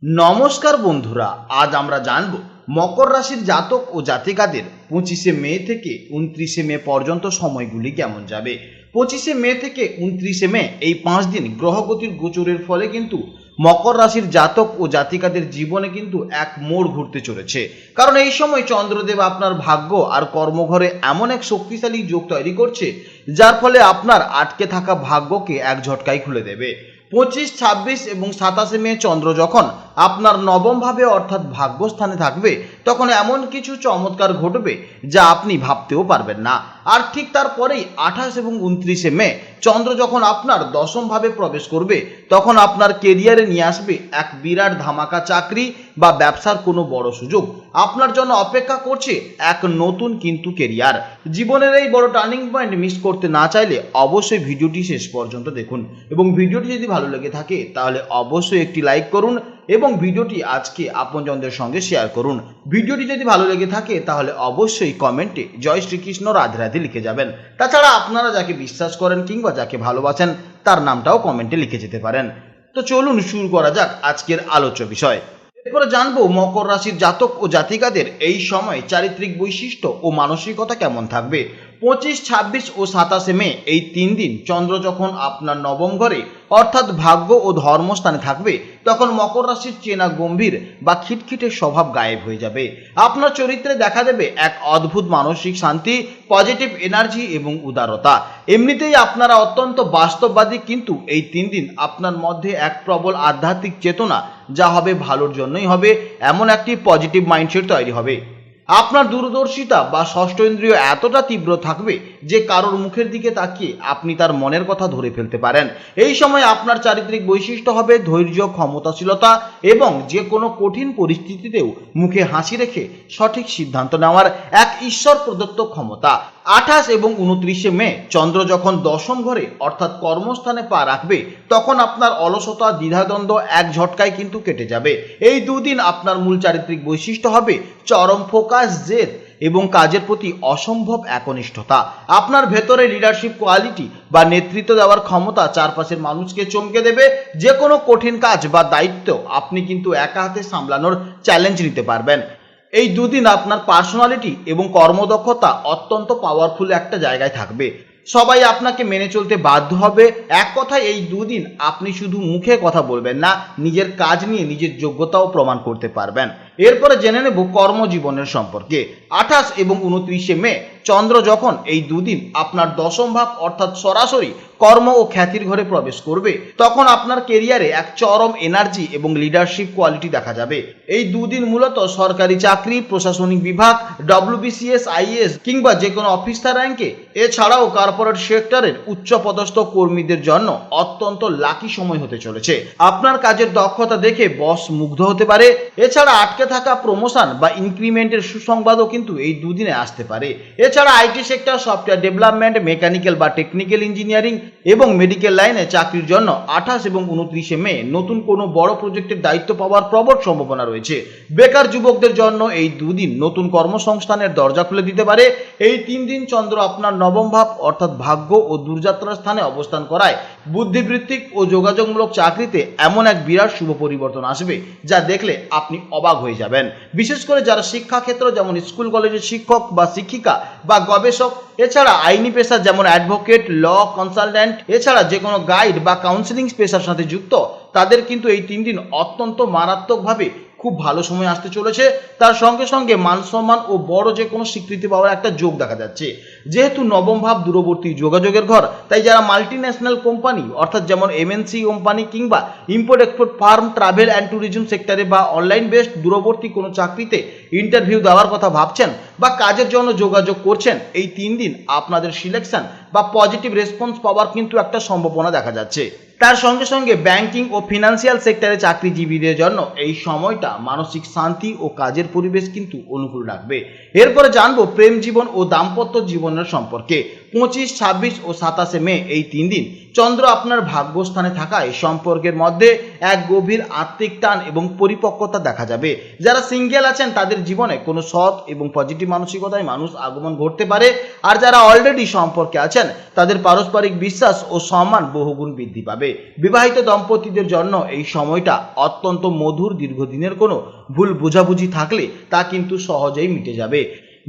নমস্কার বন্ধুরা, আজ আমরা জানব মকর রাশির জাতক ও জাতিকাদের 25শে মে থেকে 29শে মে পর্যন্ত সময়গুলি কেমন যাবে। 25শে মে থেকে 29শে মে এই 5 দিন গ্রহগতির গোচরের ফলে কিন্তু মকর রাশির জাতক ও জাতিকাদের জীবনে কিন্তু এক মোড় ঘুরতে চলেছে। কারণ এই সময় চন্দ্রদেব আপনার ভাগ্য আর কর্মঘরে এমন এক শক্তিশালী যোগ তৈরি করছে, যার ফলে আপনার আটকে থাকা ভাগ্যকে এক ঝটকায় খুলে দেবে। 25, 26 এবং 27শে মে চন্দ্র যখন আপনার নবম ভাবে অর্থাৎ ভাগ্যস্থানে থাকবে, তখন এমন কিছু চমৎকার ঘটবে যা আপনি ভাবতেও পারবেন না। আর ঠিক তারপরেই 28 এবং 29শে মে চন্দ্র যখন আপনার দশম ভাবে প্রবেশ করবে, তখন আপনার কেরিয়ারে নিয়ে আসবে এক বিরাট ধামাকা চাকরি বা ব্যবসার কোনো বড় সুযোগ। আপনার জন্য অপেক্ষা করছে এক নতুন কিন্তু কেরিয়ার। জীবনের এই বড় টার্নিং পয়েন্ট মিস করতে না চাইলে অবশ্যই ভিডিওটি শেষ পর্যন্ত দেখুন, এবং ভিডিওটি যদি ভালো লেগে থাকে তাহলে অবশ্যই একটি লাইক করুন এবং ভিডিওটি আজকে আপনজনদের সঙ্গে শেয়ার করুন। ভিডিওটি যদি ভালো লেগে থাকে তাহলে অবশ্যই কমেন্টে জয় শ্রীকৃষ্ণ রাধে রাধে লিখে যাবেন। তাছাড়া আপনারা যাকে বিশ্বাস করেন কিংবা যাকে ভালোবাসেন তার নামটাও কমেন্টে লিখে যেতে পারেন। তো চলুন শুরু করা যাক আজকের আলোচ্য বিষয়। এরপরে জানবো মকর রাশির জাতক ও জাতিকাদের এই সময় চারিত্রিক বৈশিষ্ট্য ও মানসিকতা কেমন থাকবে। 25, 26 ও 27শে মে এই 3 দিন চন্দ্র যখন আপনার নবম ঘরে অর্থাৎ ভাগ্য ও ধর্মস্থানে থাকবে, তখন মকর রাশির চেনা গম্ভীর বা খিটখিটে স্বভাব গায়েব হয়ে যাবে। আপনার চরিত্রে দেখা দেবে এক অদ্ভুত মানসিক শান্তি, পজিটিভ এনার্জি এবং উদারতা। এমনিতেই আপনারা অত্যন্ত বাস্তববাদী, কিন্তু এই 3 দিন আপনার মধ্যে এক প্রবল আধ্যাত্মিক চেতনা, যা হবে ভালোর জন্যই হবে, এমন একটি পজিটিভ মাইন্ডসেট তৈরি হবে। আপনার দূরদর্শিতা বা ষষ্ঠ ইন্দ্রিয় এতটা তীব্র থাকবে যে কারোর মুখের দিকে তাকিয়ে আপনি তার মনের কথা ধরে ফেলতে পারেন। এই সময় আপনার চারিত্রিক বৈশিষ্ট্য হবে ধৈর্য, ক্ষমতাশীলতা এবং যে কোনো কঠিন পরিস্থিতিতেও মুখে হাসি রেখে সঠিক সিদ্ধান্ত নেওয়ার এক ঈশ্বর প্রদত্ত ক্ষমতা। 28 এবং 29শে মে চন্দ্র যখন দশম ঘরে অর্থাৎ কর্মস্থানে পা রাখবে, তখন আপনার অলসতা, দ্বিধাদ্বন্দ্ব এক ঝটকায় কিন্তু কেটে যাবে। এই দুদিন আপনার মূল চারিত্রিক বৈশিষ্ট্য হবে চরম ফোকাস, জেদ এবং কাজের প্রতি অসম্ভব একনিষ্ঠতা। আপনার ভেতরে লিডারশিপ কোয়ালিটি বা নেতৃত্ব দেওয়ার ক্ষমতা চারপাশের মানুষকে চমকে দেবে। যে কোনো কঠিন কাজ বা দায়িত্ব আপনি কিন্তু একা হাতে সামলানোর চ্যালেঞ্জ নিতে পারবেন। এই দুদিন আপনার পার্সোনালিটি এবং কর্মদক্ষতা অত্যন্ত পাওয়ারফুল একটা জায়গায় থাকবে। সবাই আপনাকে মেনে চলতে বাধ্য হবে। এক কথায় এই দুদিন আপনি শুধু মুখে কথা বলবেন না, নিজের কাজ নিয়ে নিজের যোগ্যতাও প্রমাণ করতে পারবেন। এরপরে জেনে নেব কর্মজীবনের সম্পর্কে। 28 এবং 29শে মে চন্দ্র যখন এই দুদিন আপনার দশম ভাব অর্থাৎ সরাসরি কর্ম ও খ্যাতির ঘরে প্রবেশ করবে, তখন আপনার কেরিয়ারে এক চরম এনার্জি এবং লিডারশিপ কোয়ালিটি দেখা যাবে। এই দুদিন মূলত সরকারি চাকরি, প্রশাসনিক বিভাগ, WBCS, IAS কিংবা যে কোনো অফিসার র্যাঙ্কে, এছাড়াও কর্পোরেট সেক্টরের উচ্চপদস্থ কর্মীদের জন্য অত্যন্ত লাকি সময় হতে চলেছে। আপনার কাজের দক্ষতা দেখে বস মুগ্ধ হতে পারে। এছাড়া আটকে থাকা প্রমোশন বা ইনক্রিমেন্টের সুসংবাদও কিন্তু এই দুদিনে আসতে পারে। এছাড়া IT sector, software development, mechanical বা টেকনিক্যাল ইঞ্জিনিয়ারিং এবং মেডিকেল লাইনে চাকরির জন্য 28 এবং 29শে মে নতুন কোনো বড় প্রজেক্টের দায়িত্ব পাওয়ার প্রবল সম্ভাবনা রয়েছে। বেকার যুবকদের জন্য এই দুদিন নতুন কর্মসংস্থানের দরজা খুলে দিতে পারে। এই 3 দিন চন্দ্র আপনার নবম ভাব অর্থাৎ ভাগ্য ও দূরযাত্রার স্থানে অবস্থান করায় বুদ্ধিবৃত্তিক ও যোগাযোগমূলক চাকরিতে এমন এক বিরাট শুভ পরিবর্তন আসবে যা দেখলে আপনি অবাক হয়ে যাবেন। বিশেষ করে যারা শিক্ষাক্ষেত্র যেমন স্কুল কলেজের শিক্ষক বা শিক্ষিকা বা গবেষক, এছাড়া আইনি পেশা যেমন অ্যাডভোকেট, ল কনসালট্যান্ট, এছাড়া যে কোনো গাইড বা কাউন্সিলিং পেশার সাথে যুক্ত, তাদের কিন্তু এই 3 দিন অত্যন্ত মারাত্মকভাবে খুব ভালো সময় আসতে চলেছে। তার সঙ্গে সঙ্গে মান সম্মান ও বড় যে কোনো স্বীকৃতি পাওয়ার একটা যোগ দেখা যাচ্ছে। যেহেতু নবম ভাব দূরবর্তী যোগাযোগের ঘর, তাই যারা মাল্টি ন্যাশনাল কোম্পানি অর্থাৎ যেমন MNC কোম্পানি কিংবা import export farm, travel and tourism সেক্টরে বা অনলাইন বেসড দূরবর্তী কোনো চাকরিতে ইন্টারভিউ দেওয়ার কথা ভাবছেন বা কাজের জন্য যোগাযোগ করছেন, এই 3 দিন আপনাদের সিলেকশন বা পজিটিভ রেসপন্স পাওয়ার কিন্তু একটা সম্ভাবনা দেখা যাচ্ছে। তার সঙ্গে সঙ্গে ব্যাংকিং ও ফিনান্সিয়াল সেক্টরে চাকরিজীবীদের জন্য এই সময়টা মানসিক শান্তি ও কাজের পরিবেশ কিন্তু অনুকূল রাখবে। এরপরে জানবো প্রেম জীবন ও দাম্পত্য জীবনের সম্পর্কে। 25, 26 ও 27শে মে এই 3 দিন চন্দ্র আপনার ভাগ্যস্থানে থাকায় সম্পর্কের মধ্যে এক গভীর আত্মিক টান এবং পরিপক্কতা দেখা যাবে। যারা সিঙ্গেল আছেন তাদের জীবনে কোনো সৎ এবং পজিটিভ মানসিকতায় মানুষ আগমন ঘটতে পারে, আর যারা অলরেডি সম্পর্কে আছেন তাদের পারস্পরিক বিশ্বাস ও সম্মান বহুগুণ বৃদ্ধি পাবে। বিবাহিত দম্পতিদের জন্য এই সময়টা অত্যন্ত মধুর। দীর্ঘদিনের কোনো ভুল বোঝাবুঝি থাকলে তা কিন্তু সহজেই মিটে যাবে।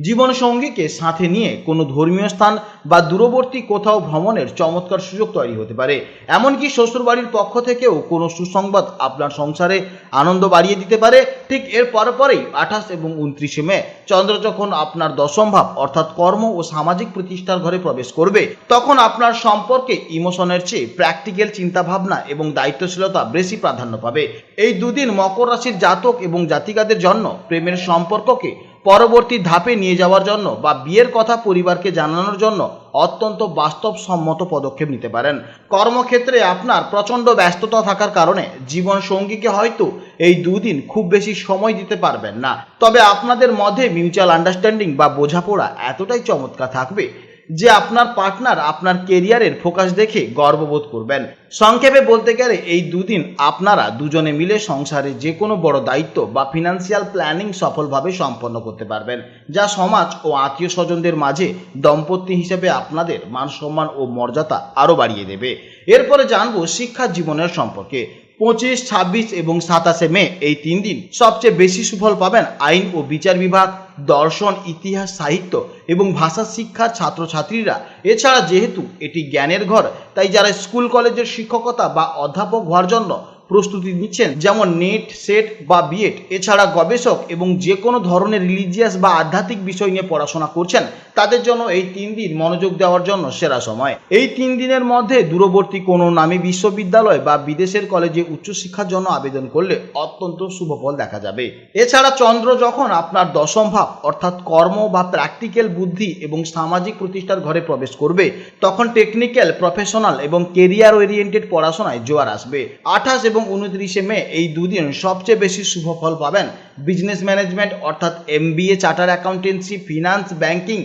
জীবন সঙ্গীকে সাথে নিয়ে কোনো ধর্মীয় স্থান বা দূরবর্তী কোথাও ভ্রমণের চমৎকার সুযোগ তৈরি হতে পারে। এমনকি শ্বশুরবাড়ির পক্ষ থেকেও কোনো সুসংবাদ আপনার সংসারে আনন্দ বাড়িয়ে দিতে পারে। ঠিক এর পরেই 28 এবং 29 মে চন্দ্র যখন আপনার দশম ভাব অর্থাৎ কর্ম ও সামাজিক প্রতিষ্ঠার ঘরে প্রবেশ করবে, তখন আপনার সম্পর্কে ইমোশনের চেয়ে প্র্যাকটিক্যাল চিন্তাভাবনা এবং দায়িত্বশীলতা বেশি প্রাধান্য পাবে। এই দুদিন মকর রাশির জাতক এবং জাতিকাদের জন্য প্রেমের সম্পর্ককে পরবর্তী ধাপে নিয়ে যাওয়ার জন্য বা বিয়ের কথা পরিবারকে জানানোর জন্য অত্যন্ত বাস্তবসম্মত পদক্ষেপ নিতে পারেন। কর্মক্ষেত্রে আপনার প্রচণ্ড ব্যস্ততা থাকার কারণে জীবন সঙ্গীকে হয়তো এই দুদিন খুব বেশি সময় দিতে পারবেন না, তবে আপনাদের মধ্যে মিউচুয়াল আন্ডারস্ট্যান্ডিং বা বোঝাপড়া এতটাই চমৎকার থাকবে যে আপনার পার্টনার আপনার কেরিয়ারের ফোকাস দেখে গর্ববোধ করবেন। সংক্ষেপে বলতে গেলে এই দুদিন আপনারা দুজনে মিলে সংসারে যে কোনো বড় দায়িত্ব বা ফিনান্সিয়াল প্ল্যানিং সফলভাবে সম্পন্ন করতে পারবেন, যা সমাজ ও আত্মীয় স্বজনদের মাঝে দম্পতি হিসেবে আপনাদের মান সম্মান ও মর্যাদা আরও বাড়িয়ে দেবে। এরপরে জানবো শিক্ষা জীবনের সম্পর্কে। 25, 26 এবং 27 মে এই 3 দিন সবচেয়ে বেশি সুফল পাবেন আইন ও বিচার বিভাগ, দর্শন, ইতিহাস, সাহিত্য এবং ভাষা শিক্ষার ছাত্রছাত্রীরা। এছাড়া যেহেতু এটি জ্ঞানের ঘর, তাই যারা স্কুল কলেজের শিক্ষকতা বা অধ্যাপক হওয়ার জন্য প্রস্তুতি নিচ্ছেন, যেমন নেট, সেট বা বিএড, এছাড়া গবেষক এবং যে কোনো ধরনের রিলিজিয়াস বা আধ্যাত্মিক বিষয় নিয়ে পড়াশোনা করছেন, তাদের জন্য এই 3 দিন মনোযোগ দেওয়ার জন্য সেরা সময়। এই 3 দিনের মধ্যে দূরবর্তী কোনো নামী বিশ্ববিদ্যালয় বা বিদেশের কলেজে উচ্চশিক্ষার জন্য আবেদন করলে অত্যন্ত শুভফল দেখা যাবে। এছাড়া চন্দ্র যখন আপনার দশম ভাব অর্থাৎ কর্ম বা প্র্যাকটিক্যাল বুদ্ধি এবং সামাজিক প্রতিষ্ঠার ঘরে প্রবেশ করবে, তখন টেকনিক্যাল, প্রফেশনাল এবং কেরিয়ার ওরিয়েন্টেড পড়াশোনায় জোয়ার আসবে। 28 এবং 29 মে এই দুদিন সবচেয়ে বেশি শুভফল পাবেন বিজনেস ম্যানেজমেন্ট অর্থাৎ MBA, charter accountancy, finance, banking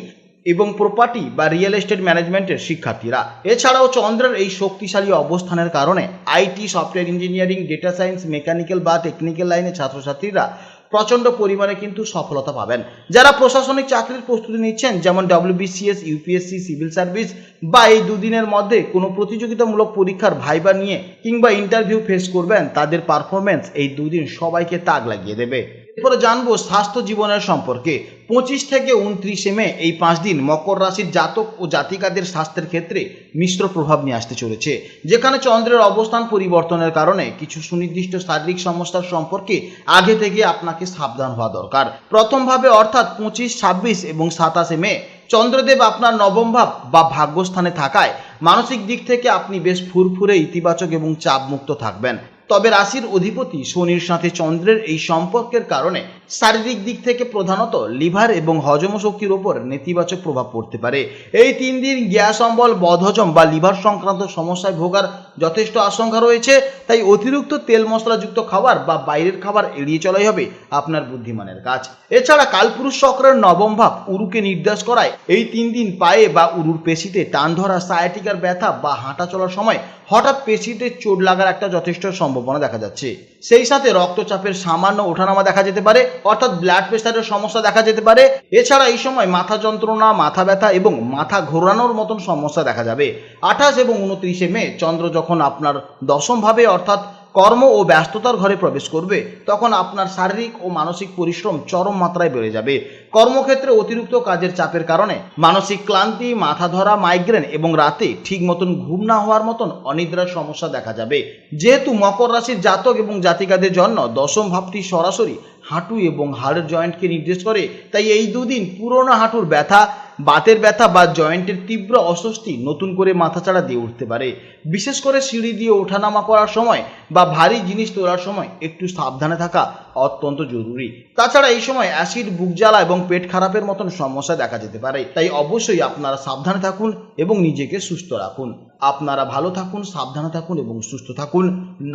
এবং প্রপার্টি বা রিয়েল এস্টেট ম্যানেজমেন্টের শিক্ষার্থীরা। এছাড়াও চন্দ্রের এই শক্তিশালী অবস্থানের কারণে IT, software engineering, data science, mechanical বা টেকনিক্যাল লাইনের ছাত্রছাত্রীরা প্রচণ্ড পরিমাণে কিন্তু সফলতা পাবেন। যারা প্রশাসনিক চাকরির প্রস্তুতি নিচ্ছেন, যেমন WBCS, UPSC, সিভিল সার্ভিস, বা এই দুদিনের মধ্যে কোনো প্রতিযোগিতামূলক পরীক্ষার ভাইবা নিয়ে কিংবা ইন্টারভিউ ফেস করবেন, তাদের পারফরমেন্স এই দুদিন সবাইকে তাক লাগিয়ে দেবে। এরপরে জানবো স্বাস্থ্য জীবনের সম্পর্কে। 25 থেকে 29 মে এই 5 দিন মকর রাশির জাতক ও জাতিকাদের স্বাস্থ্যের ক্ষেত্রে মিশ্র প্রভাব নিয়ে আসতে চলেছে, যেখানে চন্দ্রের অবস্থান পরিবর্তনের কারণে কিছু সুনির্দিষ্ট শারীরিক সমস্যার সম্পর্কে আগে থেকে আপনাকে সাবধান হওয়া দরকার। প্রথমভাবে অর্থাৎ 25, 26 এবং 27 মে চন্দ্রদেব আপনার নবম ভাব বা ভাগ্যস্থানে থাকায় মানসিক দিক থেকে আপনি বেশ ফুরফুরে, ইতিবাচক এবং চাপমুক্ত থাকবেন। তবে রাশির অধিপতি শনির সাথে চন্দ্রের এই সম্পর্কের কারণে শারীরিক দিক থেকে প্রধানত লিভার এবং হজম শক্তির ওপর নেতিবাচক প্রভাব পড়তে পারে। এই 3 দিন গ্যাস অম্বল, বদহজম বা লিভার সংক্রান্ত সমস্যায় ভোগার যথেষ্ট আশঙ্কা রয়েছে। তাই অতিরিক্ত তেল মশলাযুক্ত খাবার বা বাইরের খাবার এড়িয়ে চলাই হবে আপনার বুদ্ধিমানের কাজ। এছাড়া কালপুরুষ চক্রের নবম ভাব উরুকে নির্দেশ করায় এই 3 দিন পায়ে বা উরুর পেশিতে টান ধরা, সায়াটিকার ব্যথা বা হাঁটা চলার সময় হঠাৎ পেশিতে চোট লাগার একটা যথেষ্ট সম্ভাবনা দেখা যাচ্ছে। সেই সাথে রক্তচাপের সামান্য ওঠানামা দেখা যেতে পারে, অর্থাৎ ব্লাড প্রেশারের সমস্যা দেখা যেতে পারে। এছাড়া এই সময় মাথা যন্ত্রণা, মাথা ব্যথা এবং মাথা ঘোরানোর মতন সমস্যা দেখা যাবে। 28 এবং 29 মে চন্দ্র যখন আপনার দশম ভাবে অর্থাৎ কর্ম ও ব্যস্ততার ঘরে প্রবেশ করবে, তখন আপনার শারীরিক ও মানসিক পরিশ্রম চরম মাত্রায় বেড়ে যাবে। কর্মক্ষেত্রে অতিরিক্ত কাজের চাপের কারণে মানসিক ক্লান্তি, মাথা ধরা, মাইগ্রেন এবং রাতে ঠিক মতন ঘুম না হওয়ার মতন অনিদ্রার সমস্যা দেখা যাবে। যেহেতু মকর রাশির জাতক এবং জাতিকাদের জন্য দশম ভাবটি সরাসরি হাঁটু এবং হাড়ের জয়েন্টকে নির্দেশ করে, তাই এই দুদিন পুরনো হাঁটুর ব্যথা, বাতের ব্যথা বা জয়েন্টের তীব্র অস্বস্তি নতুন করে মাথাচাড়া দিয়ে উঠতে পারে। বিশেষ করে সিঁড়ি দিয়ে ওঠানামা করার সময় বা ভারী জিনিস তোলার সময় একটু সাবধানে থাকা অত্যন্ত জরুরি। তাছাড়া এই সময় অ্যাসিড, বুক জ্বালা এবং পেট খারাপের মতন সমস্যা দেখা যেতে পারে। তাই অবশ্যই আপনারা সাবধানে থাকুন এবং নিজেকে সুস্থ রাখুন। আপনারা ভালো থাকুন, সাবধানে থাকুন এবং সুস্থ থাকুন।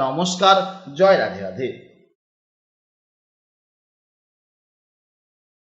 নমস্কার, জয় রাধে রাধে।